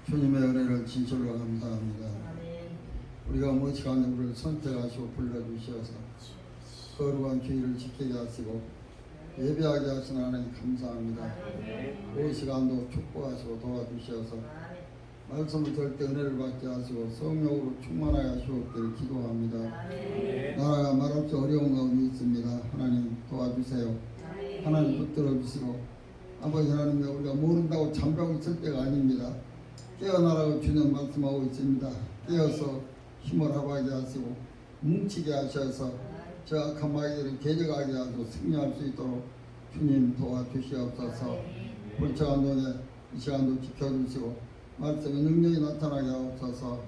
주님의 은혜를 진실로 감사합니다. 우리가 무엇이간에 우리를 선택하시고 불러주셔서 거룩한 주의를 지키게 하시고 예배하게 하신 하나님 감사합니다. 이 시간도 축복하시고 도와주셔서 말씀을 들을 때 은혜를 받게 하시고 성령으로 충만하게 하시옵기를 기도합니다. 나라가 말없이 어려운 가운데 있습니다. 하나님 도와주세요. 하나님 붙들어 주시고 아버지 하나님, 우리가 모른다고 잠자고 있을 때가 아닙니다. 깨어나라고 주님 말씀하고 있습니다. 깨어서 힘을 합하게 하시고 뭉치게 하셔서 저 악한 마귀들을 개적하게 하시고 승리할 수 있도록 주님 도와주시옵소서. 불쌍한 동에 이 시간도 지켜주시고 말씀의 능력이 나타나게 하옵소서.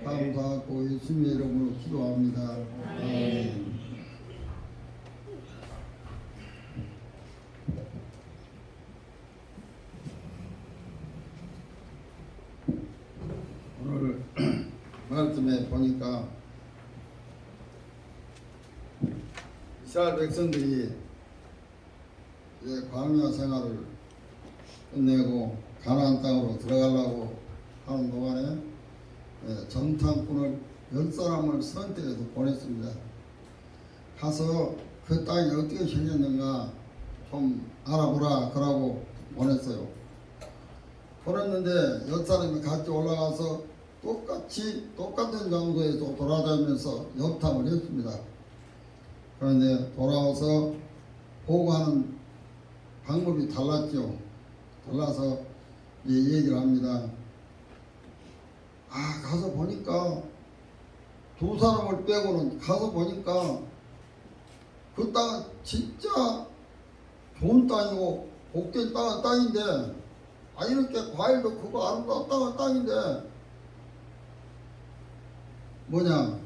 감사하고 예수님의 이름으로 기도합니다. 아멘. 오늘 말씀에 보니까 이스라엘 백성들이 이제 광야 생활을 끝내고 가나안 땅으로 들어가려고 하는 동안에 정탐꾼을 10사람을 선택해서 보냈습니다. 가서 그 땅이 어떻게 생겼는가 좀 알아보라 그러고 보냈어요. 보냈는데 10사람이 같이 올라가서 똑같은 장소에서 돌아다니면서 염탐을 했습니다. 그런데 돌아와서 보고하는 방법이 달랐죠. 달라서 얘기를 합니다. 가서 보니까 2사람을 빼고는 가서 보니까 그 땅은 진짜 좋은 땅이고 복된 땅인데 이렇게 과일도 크고 아름다운 땅인데 뭐냐,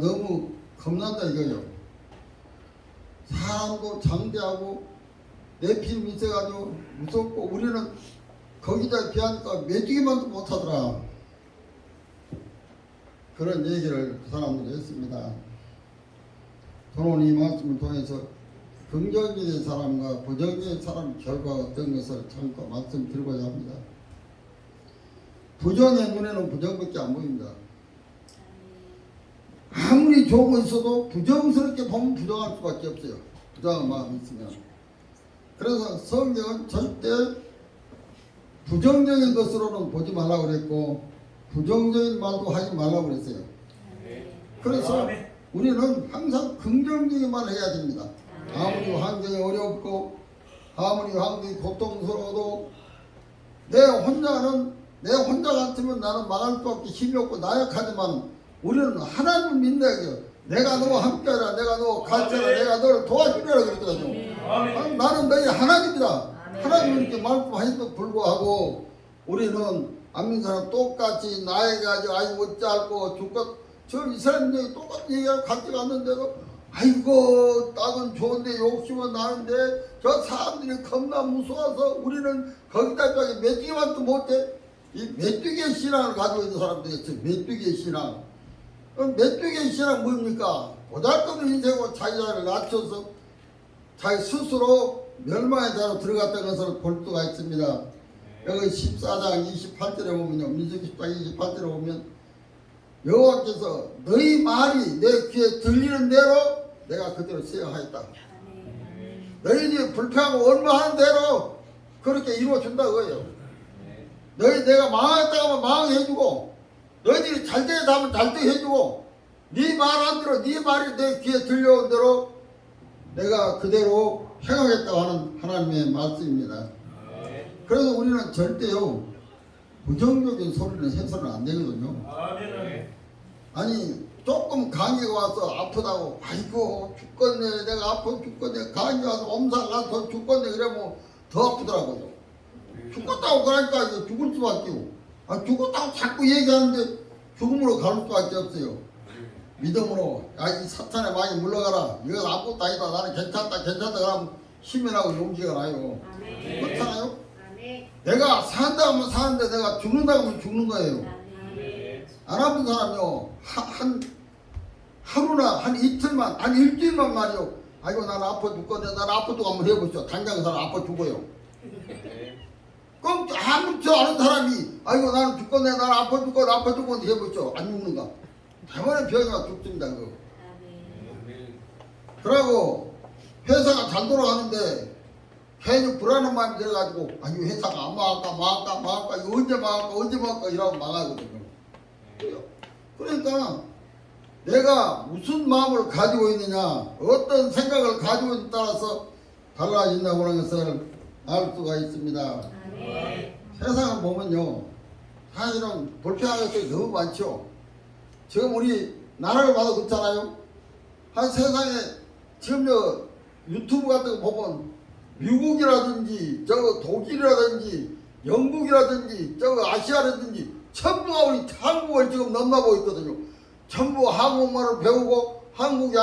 너무 겁난다 이거요. 사람도 장대하고 내피름 있어가지고 무섭고 우리는 거기다 비하니까 메뚜기만도 못하더라. 그런 얘기를 그 사람들이 했습니다. 저는 이 말씀을 통해서 긍정적인 사람과 부정적인 사람 결과가 어떤 것을 참고 말씀드리고자 합니다. 부정의 눈에는 부정밖에 안 보입니다. 아무리 좋은 거 있어도 부정스럽게 보면 부정할 수밖에 없어요. 부정한 마음이 있으면. 그래서 성경은 절대 부정적인 것으로는 보지 말라고 그랬고 부정적인 말도 하지 말라고 그랬어요. 그래서 우리는 항상 긍정적인 말을 해야 됩니다. 아무리 환경이 어렵고 아무리 환경이 고통스러워도 내 혼자 같으면 나는 망할 수밖에 힘이 없고 나약하지만 우리는 하나님을 믿는 내가 너와 함께하라, 내가 너와 같이하라, 내가 너를 도와주리라 그랬거든요. 나는 너희 하나님이다. 하나님은 이렇게 말씀하셔도 불구하고 우리는 안 믿는 사람 똑같이 나에게 가지고 어찌할꼬 죽고 저 이스라엘인들이 똑같은 얘기하고 같이 갔는데도 아이고 땅은 좋은데 욕심은 나는데 저 사람들이 겁나 무서워서 우리는 거기다까지 메뚜기만도 못해. 이 메뚜기의 신앙을 가지고 있는 사람들이 있어요. 메뚜기의 신앙. 그럼 메뚜기의 신앙 뭡니까? 보잘것없는 인생으로 자기를 낮춰서 자기 스스로 멸망의 자로 들어갔던 것을 볼 수가 있습니다. 여기 14장 28절에 보면요, 민수기 14장 28절에 보면 여호와께서 너희 말이 내 귀에 들리는 대로 내가 그대로 수행하였다. 너희들이 불평하고 원망하는 대로 그렇게 이루어준다 그거예요. 내가 망하겠다 하면 망하게 해주고 너희들이 잘되겠다 하면 잘되게 해주고 네 말 안 들어 네 말이 내 귀에 들려온 대로 내가 그대로 행하겠다고 하는 하나님의 말씀입니다. 그래서 우리는 절대요 부정적인 소리는 해서는 안 되거든요. 아니 조금 감기가 와서 아프다고 아이고 죽겠네, 내가 아파 죽겠네, 감기 와서 엄살 나서 죽겠네 그러면 더 아프더라고요. 죽었다고 그러니까 이제 죽을 수밖에 죽었다고 자꾸 얘기하는데 죽음으로 갈 수밖에 없어요. 믿음으로 이 사탄에 많이 물러가라, 이건 아무것도 아니다, 나는 괜찮다 그러면 힘이 나고 용기가 나요. 그렇잖아요. 내가 산다 하면 사는데 내가 죽는다 하면 죽는 거예요. 안 아픈 사람이요 하루나 한 이틀만 한 일주일만 말이요 아이고 나는 아파 죽겠네, 나는 아파 죽고 한번 해보시죠. 당장 그 사람 아파 죽어요. 그럼 아무 아무렇지 않은 사람이 아이고 나는 죽겠네 나는 아파 죽겠네 아파 죽겠네 해보죠. 안 죽는가? 대만의 병이가 죽습니다. 그거. 그러고 회사가 잘 돌아가는데 괜히 불안한 마음이 들어가지고 아니 회사가 안 망할까 이거 언제 망할까 이러고 망하거든요. 그러니까 내가 무슨 마음을 가지고 있느냐 어떤 생각을 가지고 있느냐에 따라서 달라진다고 하는 것을 알 수가 있습니다. 세상을 보면요 사실은 불평할 것들이 너무 많죠. 지금 우리 나라를 봐도 그렇잖아요. 한 세상에 지금 저 유튜브 같은 거 보면 미국이라든지 저 독일이라든지 영국이라든지 저 아시아라든지 전부가 우리 한국을 지금 넘나보고 있거든요. 전부 한국말을 배우고 한국에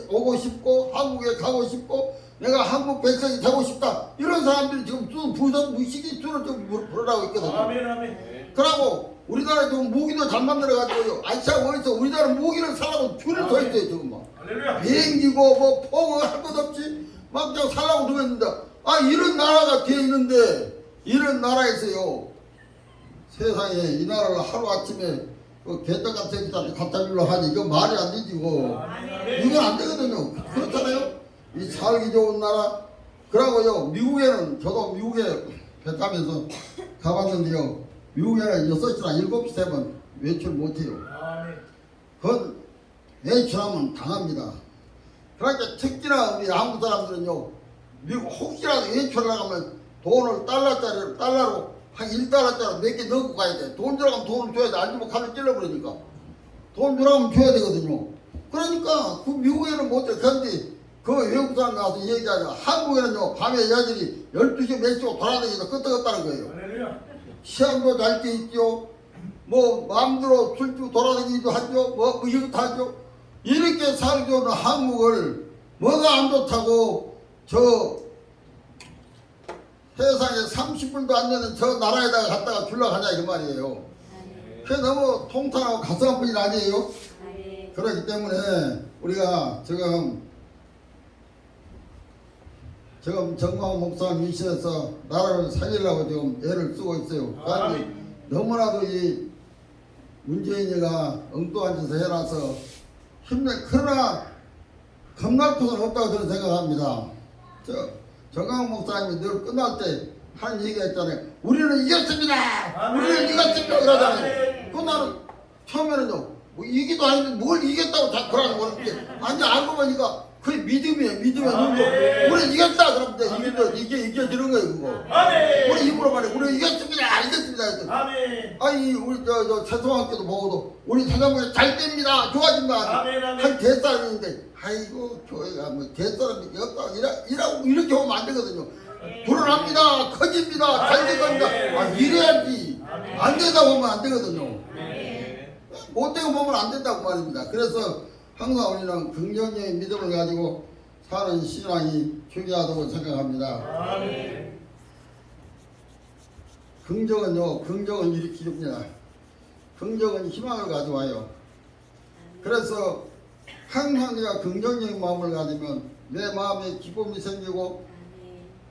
오고 싶고 한국에 가고 싶고 내가 한국 백성이 되고 싶다 이런 사람들이 지금 부정 무식이 주로 좀 불어나고 있거든요. 아멘. 그러고 우리나라 지금 무기도 잘 만들어가지고요. 아시아 어디서 우리나라 무기를 사려고 줄을 서 있어요 지금 막. 비행기고 뭐 포고 할 것 없이 막 그냥 살라고 들어있는데 아 이런 나라가 돼 있는데 이런 나라에서요 세상에 이 나라를 하루아침에 그 개떡 같은 새끼한테 갖다 주려 하니 이거 말이 안 되지 이거. 이건 안 되거든요. 그렇잖아요. 이 살기 좋은 나라. 그러고요 미국에는 저도 미국에 배 타면서 가봤는데요 미국에는 6시나 7시 되면 외출 못해요. 그건 외출하면 당합니다. 그러니까 특히나 우리 한국 사람들은요 미국 혹시라도 외출을 나가면 돈을 달러로 한 1달러짜리 몇 개 넣고 가야 돼. 돈 들어가면 돈을 줘야 돼. 안 주면 칼을 찔러버리니까. 돈 들어가면 줘야 되거든요. 그러니까 그 미국에는 못해. 그런데 그 외국 사람 나와서 얘기하자. 한국에는요 밤에 여자들이 12시 몇 시고 돌아다니면서 끄떡끄떡하는 거예요. 시험도 잘 때 있죠. 뭐 마음대로 술집 돌아다니기도 하죠. 뭐 이것도 하죠. 이렇게 살기 좋은 한국을 뭐가 안 좋다고 저 세상에 30분도 안 되는 저 나라에다가 갖다가 줄라 가냐 이 말이에요. 그게 너무 통탄하고 가슴 아픈 일 아니에요? 그렇기 때문에 우리가 지금 정광 목사님 미시에서 나라를 살리려고 지금 애를 쓰고 있어요. 그런데 너무나도 이 문재인이가 엉뚱한 짓을 해놔서 그러나 겁날 것은 없다고 저는 생각합니다. 정광 목사님이 늘 끝날 때 하는 얘기가 있잖아요. 우리는 이겼습니다. 우리는 이겼습니다. 그러잖아요. 그 나는 처음에는요 뭐 이기도 아닌데 뭘 이겼다고 다 그러는 거는데 아니 알고 보니까 그게 믿음이에요. 우리 이겼다 그러면 이겨지는 거예요 그거. 우리 입으로 말해 우리 이겼습니다. 아니 우리 저 최소한께도 보고도 우리 사장님이 잘 됩니다. 좋아진다. 한 대사람인데 아이고 교회가 뭐 대사람이 없다 이렇게 오면 안 되거든요. 불어납니다. 커집니다. 잘 될 겁니다. 아 이래야지. 안 되다 보면 안 되거든요. 못되고 보면 안 된다고 말입니다. 그래서 항상 우리는 긍정적인 믿음을 가지고 사는 신앙이 중요하다고 생각합니다. 긍정은 일으키줍니다. 긍정은 희망을 가져와요. 그래서 항상 내가 긍정적인 마음을 가지면 내 마음에 기쁨이 생기고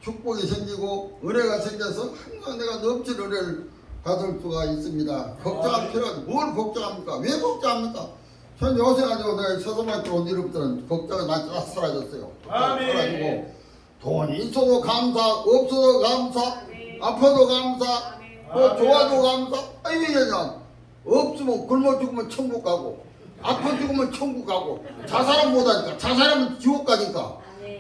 축복이 생기고 은혜가 생겨서 항상 내가 넘치는 은혜를 받을 수가 있습니다. 걱정할 필요가 없어요. 뭘 걱정합니까? 왜 걱정합니까? 전 요새 가지고 내가 서서마트 온 이름부터는 걱정이 난 사라졌어요. 사라지고 돈이 있어도 감사, 없어도 감사, 아파도 감사, 뭐 좋아도 감사. 아니 왜냐? 없으면 굶어 죽으면 천국 가고, 아파 죽으면 천국 가고, 자살은 못하니까, 자살하면 지옥 가니까.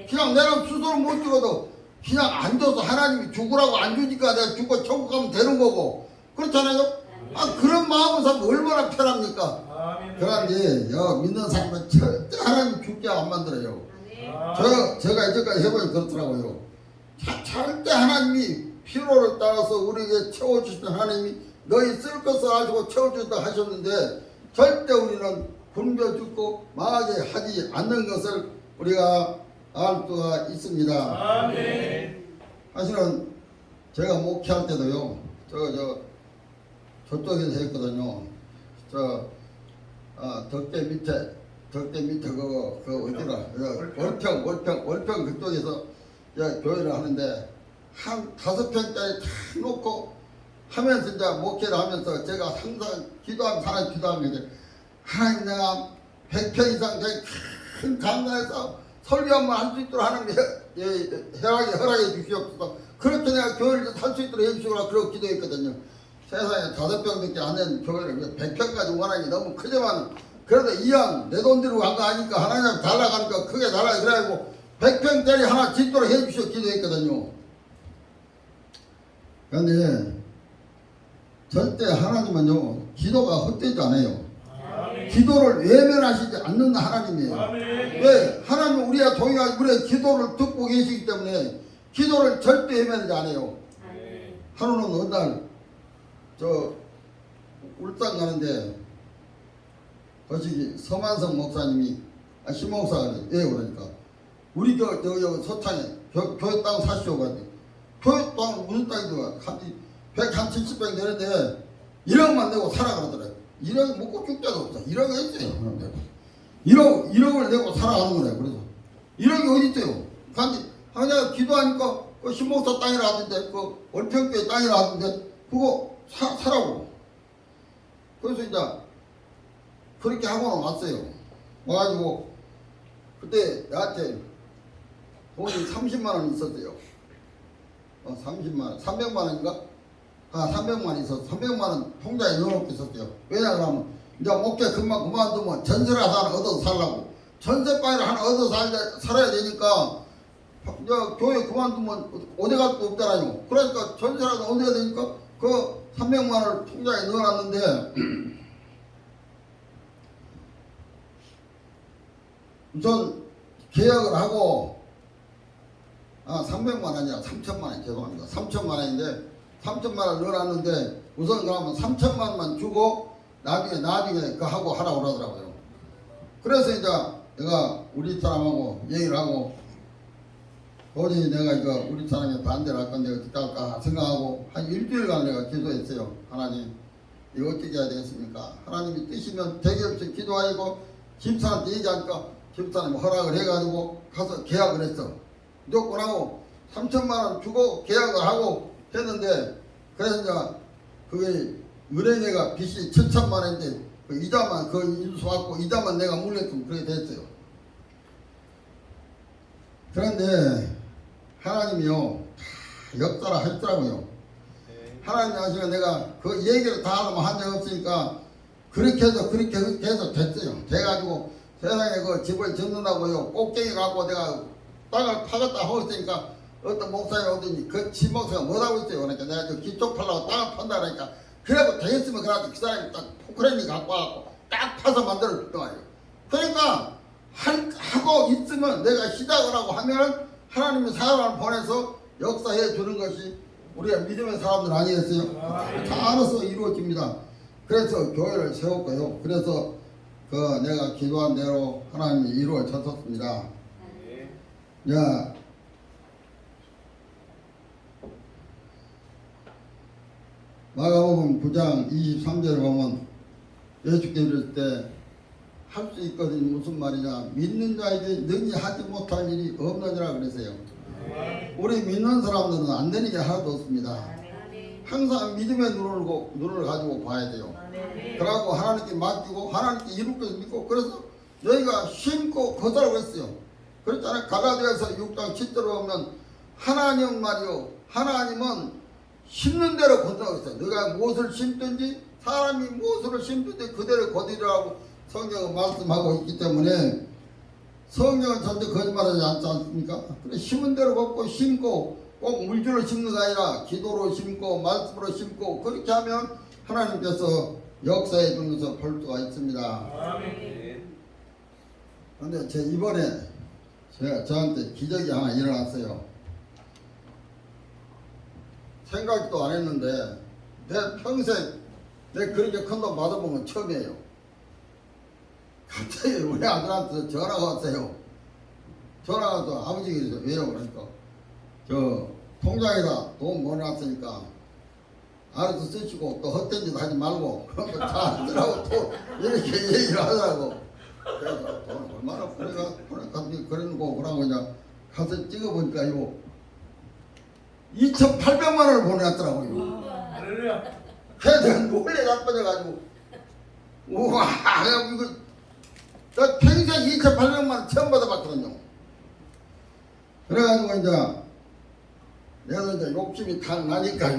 그냥 내가 스스로 못 죽어도 그냥 앉아서 하나님이 죽으라고 안 주니까 내가 죽고 천국 가면 되는 거고. 그렇잖아요? 아 그런 마음을 사면 얼마나 편합니까? 그런데 믿는 사람은 절대 하나님 죽게 안 만들어요. 제가 이제까지 해보니 그렇더라고요. 절대 하나님이 필요를 따라서 우리에게 채워주시는 하나님이 너희 쓸 것을 알고 채워준다 하셨는데 절대 우리는 굶겨 죽고 망하게 하지 않는 것을 우리가 알 수가 있습니다. 사실은 제가 목회할 때도요 저쪽에서 했거든요. 덕대 밑에 그거 어디라 월평 그쪽에서 교회를 하는데 한 5평짜리 다 놓고 하면서 이제 목회를 하면서 제가 항상 기도하면 하나님 기도하는 게 하나님 내가 100평 이상 큰 강단에서 설교 한번 할 수 있도록 하는 게 허락해 주시옵소서. 그렇게 내가 교회를 살 수 있도록 해주시거나 그렇게 기도했거든요. 세상에 5평밖에 안 된 교회를 100평까지 원하는 게 너무 크지만 그래도 이왕 내 돈 들고 간 거 아니까 하나님 달라가니까 크게 달라 그래가지고 100평짜리 하나 짓도록 해주시오 기도했거든요. 그런데 절대 하나님은요 기도가 헛되지 않아요. 기도를 외면하시지 않는 하나님이에요. 왜? 하나님은 우리가 동의하고 우리의 기도를 듣고 계시기 때문에 기도를 절대 외면하지 않아요. 하루는 어느 날 저 울산 가는데 거기 서만성 목사님이 신목사가 왜 그러니까 우리 저 서창에 교회 땅 사시오 가지고 교회 땅 무슨 땅이더라 한 170평 되는데 1억만 내고 사라 그러더라고요. 1억 먹고 죽자도 없어. 1억 했어요. 1억을 내고 살아가는 거래요. 그래서 1억이 어디 있어요? 간지 내가 기도하니까 그 신목사 땅이라 하던데 그 월평교회 땅이라 하던데 그거 사라고. 그래서 이제 그렇게 하고는 왔어요. 와가지고 그때 나한테 돈이 30만 원 있었어요. 30만 원, 300만 원인가? 300만 원 있었어. 300만 원 통장에 넣어놓고 있었어요. 왜냐 그러면 이제 목회 금방 그만두면 전세라도 하나 얻어서 살라고. 전세방을 하나 얻어서 살아야 되니까 이제 교회 그만두면 어디 갈 수 없잖아요. 그러니까 전세라도 얻어야 되니까 그 300만 원을 통장에 넣어놨는데 우선 계약을 하고 300만 원 아니라 3천만 원 죄송합니다. 3천만 원인데 3천만 원 넣어놨는데 우선 그러면 3천만 원만 주고 나중에 그 하고 하라고 그러더라고요. 그래서 이제 내가 우리 사람하고 얘기를 하고 도저히 내가 이거 우리 사람이 반대를 할 건데 어떻게 할까 생각하고 한 일주일간 내가 기도했어요. 하나님 이거 어떻게 해야 되겠습니까? 하나님이 뜻이면 되게 없이 기도하고 집사한테 얘기하니까 집사님이 허락을 해가지고 가서 계약을 했어. 무조건 하고 3천만 원 주고 계약을 하고 했는데 그래서 이제 그게 은행에가 빚이 7천만 원인데 그 이자만 그 인수하고 이자만 내가 물렸으면 그렇게 됐어요. 그런데 하나님이요 다 역사를 하시더라고요. 하나님 하시고 내가 그 얘기를 다 하면 한 적 없으니까 그렇게 해서 됐어요. 돼가지고 세상에 그 집을 짓는다고요 꼭대기 갖고 내가 땅을 파겠다 하고 있으니까 어떤 목사님 오더니 그 집 목사가 뭐라고 있어요. 그러니까 내가 저 기쪽 팔라고 땅을 판다 그러니까 그래도 되겠으면 그래가지고 그 사람이 딱 포크레인이 갖고 와갖고 딱 파서 만들어 줬더만요. 그러니까 하고 있으면 내가 시작을 하고 하면 하나님이 사람을 보내서 역사해 주는 것이 우리가 믿음의 사람들 아니겠어요? 다 알아서 이루어집니다. 그래서 교회를 세웠고요. 그래서 그 내가 기도한 대로 하나님이 이루어졌습니다. 야, 마가복음 9장 23절에 보면 예수께서 이럴 때 할 수 있거든요. 무슨 말이냐? 믿는 자에게 능히 하지 못할 일이 없느니라 그랬어요. 우리 믿는 사람들은 안 되는 게 하나도 없습니다. 항상 믿음의 눈을 가지고 봐야 돼요. 그러고 하나님께 맡기고 하나님께 이룰 것을 믿고 그래서 너희가 심고 거두라고 했어요. 그렇잖아요. 갈라디아서 6장 10절에 보면 하나님 말이요 하나님은 심는 대로 거두라고 했어요. 너희가 무엇을 심든지 사람이 무엇을 심든지 그대로 거두라고 성경은 말씀하고 있기 때문에 성경은 절대 거짓말하지 않지 않습니까? 그래 심은 대로 걷고 심고 꼭 물질로 심는 게 아니라 기도로 심고 말씀으로 심고 그렇게 하면 하나님께서 역사에 주면서 볼 수가 있습니다. 그런데 제 이번에 저한테 기적이 하나 일어났어요. 생각도 안 했는데 내 평생 내 그렇게 큰 돈 받아본 건 처음이에요. 갑자기 우리 아들한테 전화가 왔어요. 전화가 와서 아버지가 그래서 왜요? 그러니까 저 통장에다 돈 보내놨으니까 알아서 쓰시고 또 헛된 짓 하지 말고 그런 거 다 쓰라고 또 이렇게 얘기를 하더라고. 그래서 돈 얼마나 보내가 그런 거 그러고 그냥 가서 찍어보니까 이거 2,800만 원을 보내놨더라고요. 걔들 몰래 자빠져가지고 우와 이거 나 평생 2,800만 원 처음 받아봤거든요. 그래가지고 이제 내가 이제 욕심이 나니까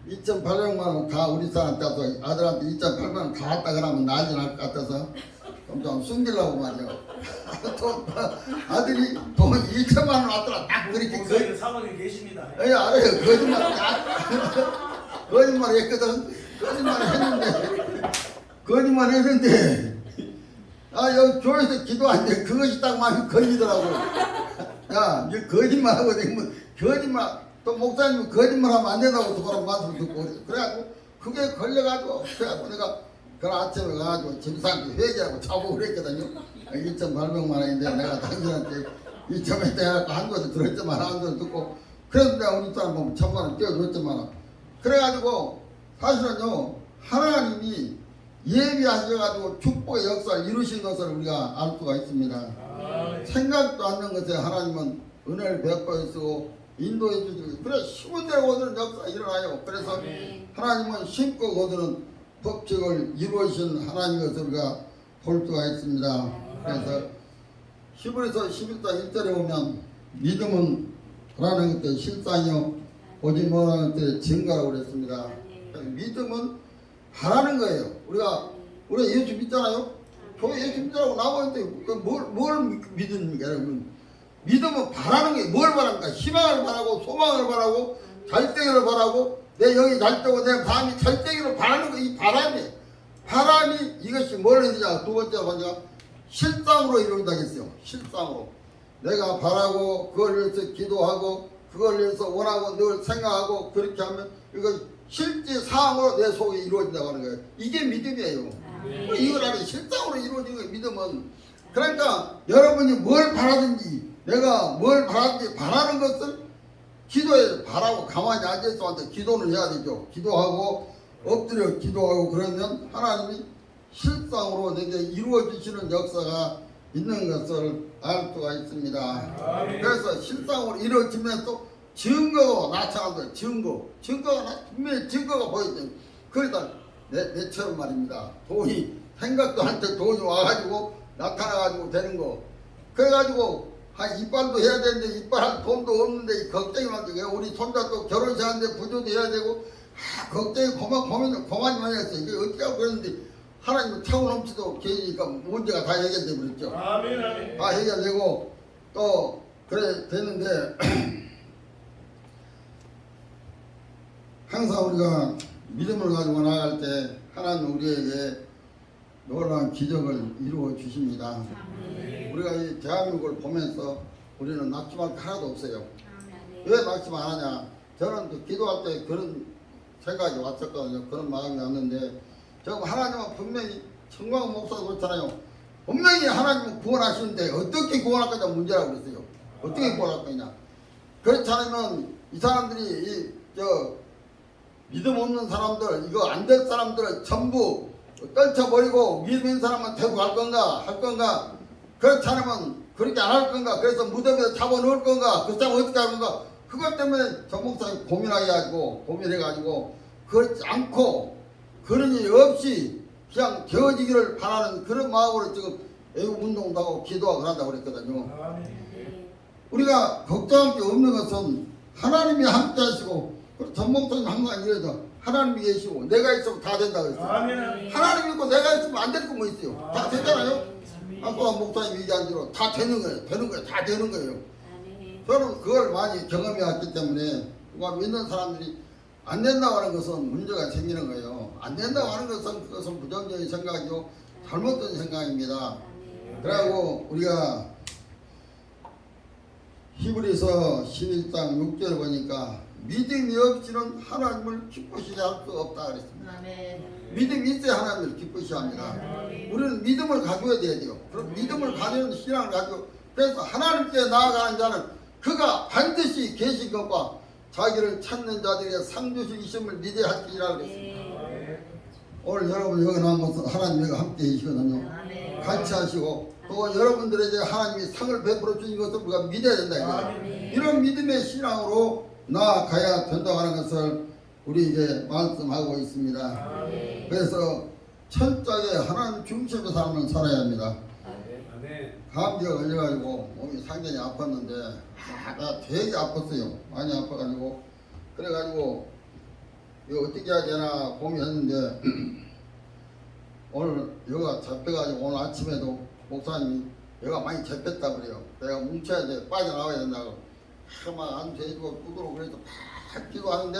2,800만 원 다 우리 사람한테 와서 아들한테 2,800만 원 다 왔다 그러면 난리 날 것 같아서 좀 숨기려고 말이야. 아들이 돈 2천만 원 왔더라 딱 그렇게 목사님 사모님 계십니다. 예, 알아요. 거짓말 했거든. 거짓말 했는데 여기 교회에서 기도하는데 그것이 딱 마음이 걸리더라고. 야, 이 거짓말하고 되면 거짓말 또 목사님은 거짓말하면 안 된다고 또 그런 말씀 듣고 그래갖고 그게 걸려가지고 그래갖고 내가 그 아침에 가가지고 집사한테 회개하고 자고 그랬거든요. 2,800만 원인데 내가 당신한테 2,000원 떼갖고 한 거도 들었지만 한 거도 듣고 그래서 내가 우리 사람 보면 1,000만 원 떼어줬지만 그래가지고 사실은요 하나님이 예비하셔가지고 축복의 역사를 이루신 것을 우리가 알 수가 있습니다. 생각도 않는 것에 하나님은 은혜를 베풀어주시고 인도해 주시고 그래 심은 대로 거두는 역사가 일어나요. 그래서 하나님은 심고 거두는 법칙을 이루어주신 하나님의 것을 우리가 볼 수가 있습니다. 그래서 히브리서 11장 1절에 보면 믿음은 바라는 것들 실상이요 오직 뭐라는 것들의 증거라고 그랬습니다. 믿음은 바라는 거예요. 우리가 예수 믿잖아요. 교회 예수 믿으라고 나오는데 뭘 믿습니까 여러분? 믿음은 바라는 게 뭘 바랍니까? 희망을 바라고 소망을 바라고 잘되기를 바라고 내 영이 잘되고 내 마음이 잘되기를 바라는 거. 이 바람이 이것이 뭘 해주냐. 두 번째 먼저 실상으로 이루어진다고 했어요. 실상으로 내가 바라고 그걸 위해서 기도하고 그걸 위해서 원하고 늘 생각하고 그렇게 하면 이거 실제 상황으로 내 속에 이루어진다고 하는 거예요. 이게 믿음이에요. 이걸 안에 실상으로 이루어지는 거예요. 믿음은. 그러니까 여러분이 뭘 바라든지 내가 뭘 바라든지 바라는 것을 기도에 바라고 가만히 앉아있어한테 기도는 해야 되죠. 기도하고 엎드려 기도하고 그러면 하나님이 실상으로 내게 이루어지시는 역사가 있는 것을 알 수가 있습니다. 그래서 실상으로 이루어지면 또 증거가 나타나는 증거가 분명히 증거가 보이죠. 그러다 내처럼 말입니다. 돈이 생각도 안 때 돈이 와가지고 나타나가지고 되는 거. 그래가지고 한 이빨도 해야 되는데 이빨 돈도 없는데 걱정이 많죠. 우리 손자도 결혼식 하는데 부조도 해야 되고 걱정이 고만이 많이 했어요. 이게 어떻게 하고 그랬는데 하나님은 차고 넘치도 계시니까 문제가 다 해결돼 버렸죠. 아멘. 다 해결되고 또 그래 됐는데 항상 우리가 믿음을 가지고 나갈 때 하나님 우리에게 놀라운 기적을 이루어 주십니다. 우리가 이 대한민국을 보면서 우리는 낙심할 게 하나도 없어요. 왜 낙심 안 하냐? 저는 또 기도할 때 그런 생각이 왔었거든요. 그런 마음이 왔는데 지금 하나님은 분명히 청광 목사도 그렇잖아요. 분명히 하나님은 구원하시는데 어떻게 구원할 거냐 문제라고 그랬어요. 어떻게 구원할 거냐. 그렇지 않으면 이 사람들이 믿음 없는 사람들 이거 안 될 사람들을 전부 떨쳐버리고 믿음 있는 사람만 데리고 갈 건가 할 건가. 그렇지 않으면 그렇게 안 할 건가. 그래서 무덤에서 잡아놓을 건가. 그 사람 어떻게 할 건가. 그것 때문에 전 목사님 고민해가지고 그렇지 않고 그런 일이 없이 그냥 되어지기를 바라는 그런 마음으로 지금 애국운동도 하고 기도하고 그런다고 그랬거든요. 우리가 걱정할 게 없는 것은 하나님이 함께 하시고 전 목사님 항상 이래서 하나님이 계시고 내가 있으면 다 된다고 했어요. 하나님 있고 내가 있으면 안 될 거 뭐 있어요. 다 되잖아요. 아까 목사님 얘기한 대로 다 되는 거예요. 다 되는 거예요. 저는 그걸 많이 경험해 왔기 때문에 누가 믿는 사람들이 안 된다고 하는 것은 문제가 생기는 거예요. 안 된다고 하는 것은 그것은 부정적인 생각이고 잘못된 생각입니다. 그리고 우리가 히브리서 11장 6절 보니까 믿음이 없이는 하나님을 기쁘시게 할 수 없다 그랬습니다. 믿음이 있어야 하나님을 기쁘시게 합니다. 우리는 믿음을 가져야 돼요. 그럼 믿음을 가지는 신앙을 가지고 그래서 하나님께 나아가는 자는 그가 반드시 계신 것과 자기를 찾는 자들에게 상 주시심을 믿어야 할지라 그랬습니다. 오늘 여러분 여기 나온 것은 하나님과 함께 계시거든요. 같이 하시고 또 여러분들에게 하나님이 상을 베풀어 주신 것을 우리가 믿어야 된다. 이런 믿음의 신앙으로 나아가야 된다고 하는 것을 우리 이제 말씀하고 있습니다. 아멘. 그래서 철저하게 하나님 중심의 삶을 살아야 합니다. 아멘. 감기가 걸려가지고 몸이 상당히 아팠는데 나 되게 아팠어요. 많이 아파가지고 그래가지고 이거 어떻게 해야 되나 고민했는데 오늘 여가 잡혀가지고 오늘 아침에도 목사님이 여가 많이 잡혔다 그래요. 내가 뭉쳐야 돼, 빠져나와야 된다고 막 안돼주고 두드러고 그래서 막 기도하는데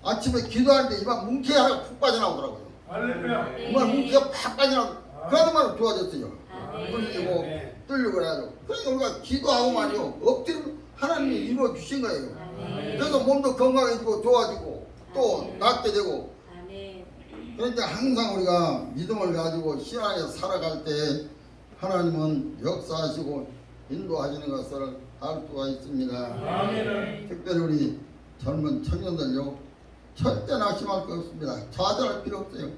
아침에 기도하는데 이만 뭉치 하나가 푹 빠져나오더라고요. 할렐루야. 이만 뭉치가 팍 빠져나오고 그러더만 좋아졌어요. 아멘. 뚫리고 네. 뚫리고 그래가지고 그러니까 우리가 기도하고 말이요 엎드려 하나님이 이루어 주신 거예요. 아멘. 그래서 몸도 건강해지고 좋아지고 또 아멘. 낫게 되고 아멘. 그러니까 항상 우리가 믿음을 가지고 신앙에 살아갈 때 하나님은 역사하시고 인도하시는 것을 알 수가 있습니다. 아멘. 특별히 우리 젊은 청년들요 절대 낙심할 거 없습니다. 좌절할 필요 없어요.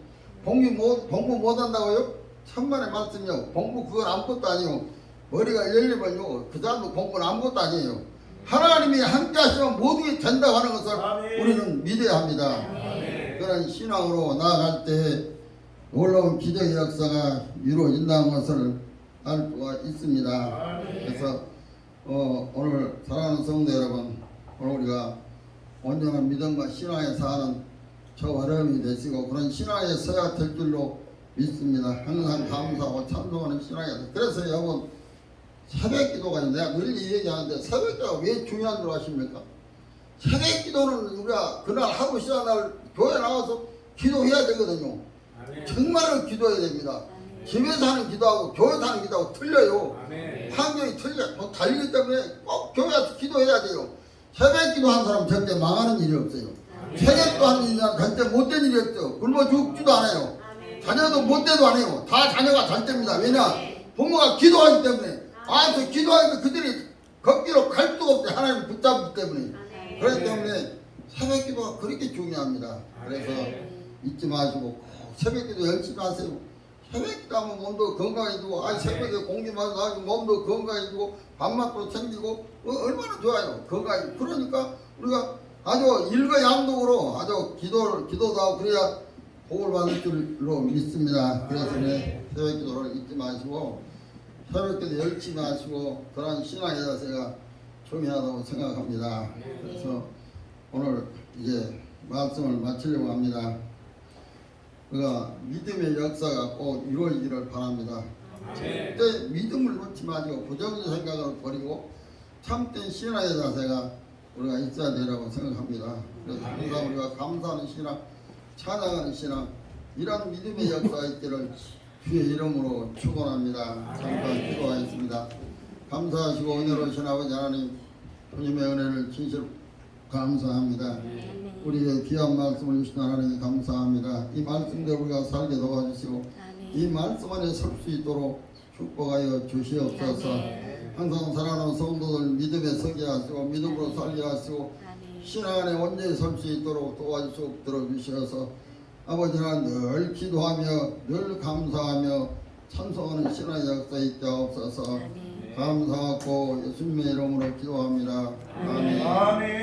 공부 못한다고요? 천만의 말씀이요. 공부 그건 아무것도 아니요. 머리가 열리면요 그 사람도 공부는 아무것도 아니에요. 하나님이 함께 하시면 모든 게 된다고 하는 것을 아멘. 우리는 믿어야 합니다. 아멘. 그런 신앙으로 나아갈 때 놀라운 기적의 역사가 이루어진다는 것을 알 수가 있습니다. 아멘. 그래서 오늘 사랑하는 성도 여러분, 오늘 우리가 온전한 믿음과 신앙에 사는 저 어려움이 되시고 그런 신앙에 서야 될 줄로 믿습니다. 항상 감사하고 찬송하는 신앙이 돼. 그래서 여러분 새벽 기도가 내가 늘 이 얘기하는데 새벽 기도가 왜 중요한 줄 아십니까? 새벽 기도는 우리가 그날 하루 시작 날 교회 나와서 기도해야 되거든요. 아멘. 정말로 기도해야 됩니다. 아멘. 집에서 하는 기도하고 교회에서 하는 기도하고 틀려요. 아멘. 환경이 틀려. 뭐 달리기 때문에 꼭 교회 와서 기도해야 돼요. 새벽 기도한 사람 절대 망하는 일이 없어요. 아멘. 새벽 기도하는 일은 절대 못된 일이 없어요. 굶어 죽지도 않아요. 아멘. 자녀도 못돼도 안 해요. 다 자녀가 잘 됩니다. 왜냐? 부모가 기도하기 때문에. 아서 기도하니까 그들이 걷기로 갈 수가 없대. 하나님 붙잡기 때문에. 아멘. 그렇기 때문에 새벽 기도가 그렇게 중요합니다. 그래서 잊지 마시고 꼭 새벽 기도 열심히 하세요. 새벽 기도하면 몸도 건강해지고 새벽에 공기만 나고 몸도 건강해지고 밥맛도 챙기고 얼마나 좋아요. 건강해. 그러니까 우리가 아주 일거양득으로 아주 기도도 하고 그래야 복을 받을 줄로 믿습니다. 그래서 새벽 기도를 잊지 마시고 새벽 기도 열심히 하시고 그런 신앙에 대해서 중요하다고 생각합니다. 그래서 오늘 이제 말씀을 마치려고 합니다. 그가 믿음의 역사가 꼭 이루어지기를 바랍니다. 아멘. 그때 믿음을 놓지 마시고 부정적 생각을 버리고 참된 신앙의 자세가 우리가 있어야 되라고 생각합니다. 그래서 항상 우리가 감사하는 신앙, 찬양하는 신앙 이런 믿음의 역사가 있기를 주의 이름으로 축원합니다. 잠깐 기도하겠습니다. 감사하시고 은혜로우신 아버지 하나님 주님의 은혜를 진실로 감사합니다. 우리의 귀한 말씀을 주신 하나님 감사합니다. 이 말씀대로 우리가 살게 도와주시고 이 말씀 안에 설 수 있도록 축복하여 주시옵소서. 항상 사랑하는 성도들 믿음에 서게 하시고 믿음으로 살게 하시고 신앙 안에 온전히 설 수 있도록 도와주시고 들어주셔서 아버지 하나님 늘 기도하며 늘 감사하며 찬송하는 신앙의 역사 있게 하옵소서. 감사하고 예수님의 이름으로 기도합니다. 아멘. 아멘.